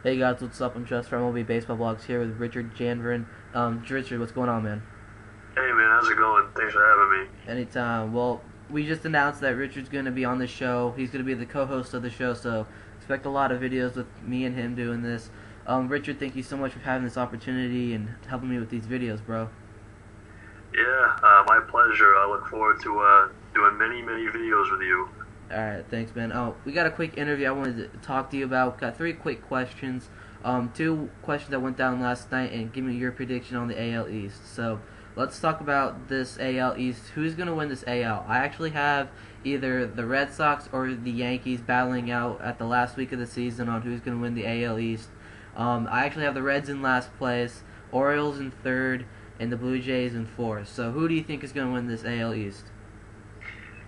Hey guys, what's up? I'm Just from MLB Baseball Blogs here with Richard Janvirn. Richard, what's going on, man? Hey man, how's it going? Thanks for having me. Anytime. Well, we just announced that Richard's going to be on the show. He's going to be the co-host of the show, so expect a lot of videos with me and him doing this. Richard, thank you so much for having this opportunity and helping me with these videos, bro. Yeah, my pleasure. I look forward to doing many videos with you. Alright, thanks, man. We got a quick interview I wanted to talk to you about. Got 3 quick questions. 2 questions that went down last night, and give me your prediction on the AL East. So, let's talk about this AL East. Who's going to win this AL? I actually have either the Red Sox or the Yankees battling out at the last week of the season on who's going to win the AL East. I actually have the Reds in last place, Orioles in 3rd, and the Blue Jays in 4th. So, who do you think is going to win this AL East?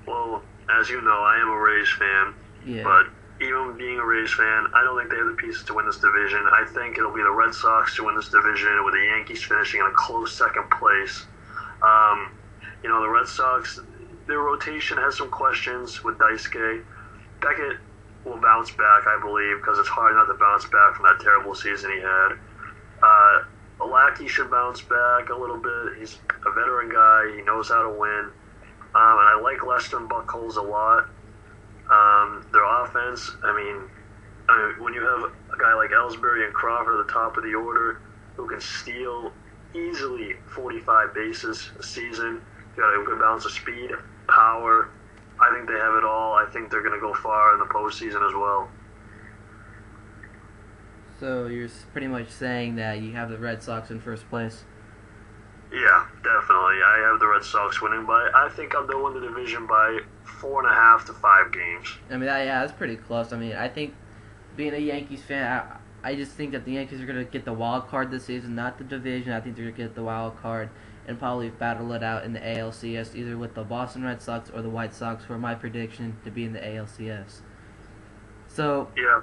Well, as you know, I am a Rays fan, Yeah. but even being a Rays fan, I don't think they have the pieces to win this division. I think it'll be the Red Sox to win this division, with the Yankees finishing in a close second place. The Red Sox, their rotation has some questions with Daisuke. Beckett will bounce back, I believe, because it's hard not to bounce back from that terrible season he had. Alaki should bounce back a little bit. He's a veteran guy. He knows how to win. And I like Lester and Buchholz a lot. Their offense, when you have a guy like Ellsbury and Crawford at the top of the order who can steal easily 45 bases a season, you got a good balance of speed, power. I think they have it all. I think they're going to go far in the postseason as well. So, you're pretty much saying that you have the Red Sox in first place? Yeah, definitely. I have the Red Sox winning by, I think they'll win the division by 4.5 to 5 games. Yeah, that's pretty close. I think being a Yankees fan, I just think that the Yankees are going to get the wild card this season, not the division. I think they're going to get the wild card and probably battle it out in the ALCS, either with the Boston Red Sox or the White Sox, for my prediction to be in the ALCS. So, yeah.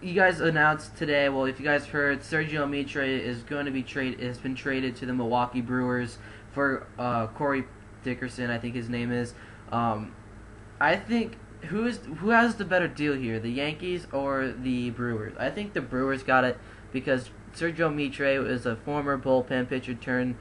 You guys announced today, well, if you guys heard, Sergio Mitre is going to be has been traded to the Milwaukee Brewers for Corey Dickerson, I think his name is. I think who has the better deal here, the Yankees or the Brewers? I think the Brewers got it because Sergio Mitre is a former bullpen pitcher turned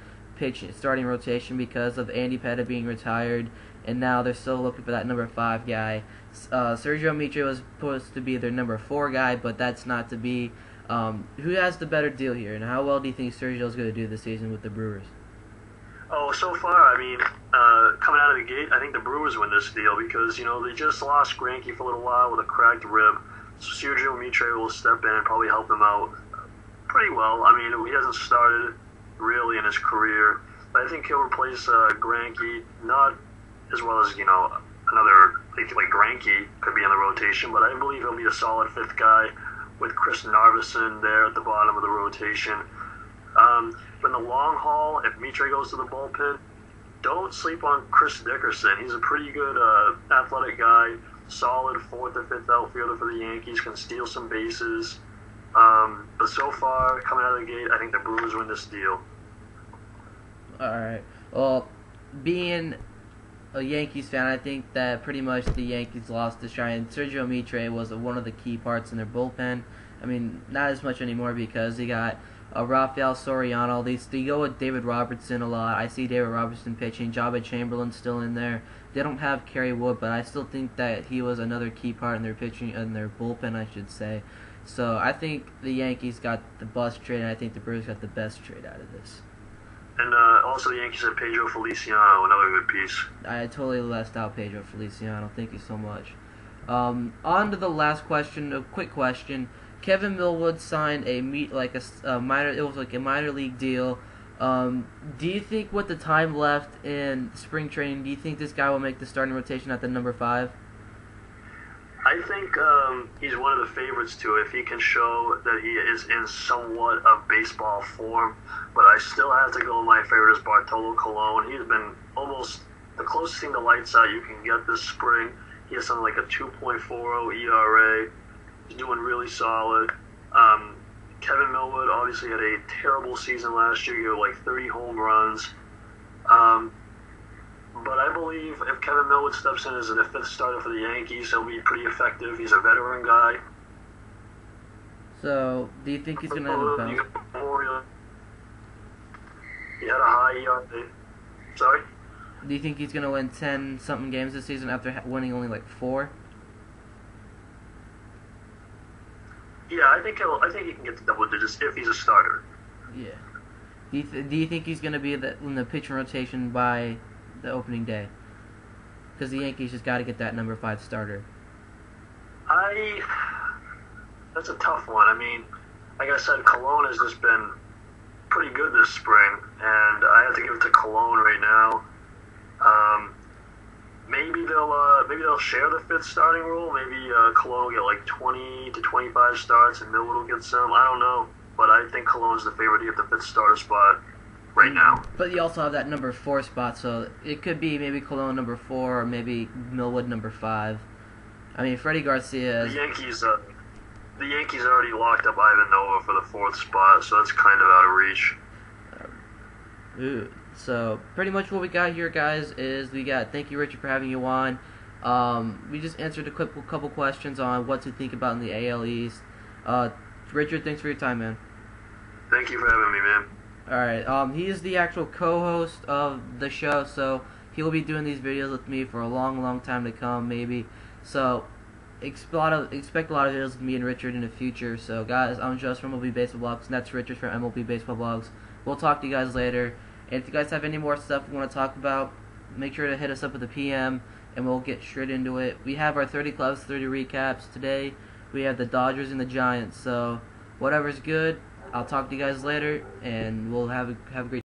starting rotation because of Andy Pettitte being retired, and now they're still looking for that number 5 guy. Sergio Mitre was supposed to be their number 4 guy, but that's not to be. Who has the better deal here, and how well do you think Sergio's going to do this season with the Brewers? Oh, so far, coming out of the gate, I think the Brewers win this deal because, they just lost Greinke for a little while with a cracked rib. So Sergio Mitre will step in and probably help them out pretty well. He hasn't started really in his career, but I think he'll replace Greinke, not as well as, another, like Greinke could be in the rotation, but I believe he'll be a solid 5th guy with Chris Narveson there at the bottom of the rotation. But in the long haul, if Mitre goes to the bullpen, don't sleep on Chris Dickerson. He's a pretty good athletic guy, solid 4th or 5th outfielder for the Yankees, can steal some bases. But so far, coming out of the gate, I think the Brewers win this deal. Alright. Well, being a Yankees fan, I think that pretty much the Yankees lost the shine. Sergio Mitre was one of the key parts in their bullpen. Not as much anymore because they got Rafael Soriano. They go with David Robertson a lot. I see David Robertson pitching. Jabba Chamberlain's still in there. They don't have Kerry Wood, but I still think that he was another key part in their pitching, in their bullpen, I should say. So I think the Yankees got the bust trade, and I think the Brewers got the best trade out of this. And also the Yankees have Pedro Feliciano, another good piece. I totally left out Pedro Feliciano. Thank you so much. On to the last question, a quick question. Kevin Millwood signed a minor league deal. Do you think with the time left in spring training, do you think this guy will make the starting rotation at the number 5? I think he's one of the favorites to if he can show that he is in somewhat of baseball form. But I still have to go with my favorite is Bartolo Colon. He's been almost the closest thing to lights out you can get this spring. He has something like a 2.40 ERA. He's doing really solid. Kevin Millwood obviously had a terrible season last year. He had like 30 home runs. But I believe if Kevin Millwood steps in as the 5th starter for the Yankees, he'll be pretty effective. He's a veteran guy. So, do you think he's going to have a bounce? He had a high ERA. Sorry? Do you think he's going to win 10-something games this season after winning only like 4? Yeah, I think he can get to double digits if he's a starter. Yeah. Do you think he's going to be in the pitching rotation by the opening day? Because the Yankees just got to get that number 5 starter. That's a tough one. I mean, like I said, Cologne has just been pretty good this spring, and I have to give it to Cologne right now. Maybe they'll share the 5th starting role. Maybe Cologne will get like 20 to 25 starts, and Millwood will get some. I don't know, but I think Cologne's the favorite to get the 5th starter spot right now. But you also have that number 4 spot, so it could be maybe Cologne number 4 or maybe Millwood number 5. I mean, Freddie Garcia. The Yankees already locked up Ivan Nova for the 4th spot, so that's kind of out of reach. So pretty much what we got here, guys, is thank you, Richard, for having you on. We just answered a couple questions on what to think about in the AL East. Richard, thanks for your time, man. Thank you for having me, man. Alright, he is the actual co-host of the show, so he'll be doing these videos with me for a long, long time to come, maybe. So expect a lot of videos with me and Richard in the future. So guys, I'm Joe from MLB Baseball Blogs, and that's Richard from MLB Baseball Blogs. We'll talk to you guys later. And if you guys have any more stuff you want to talk about, make sure to hit us up with a PM, and we'll get straight into it. We have our 30 clubs, 30 recaps today. We have the Dodgers and the Giants. So whatever's good, I'll talk to you guys later, and we'll have a great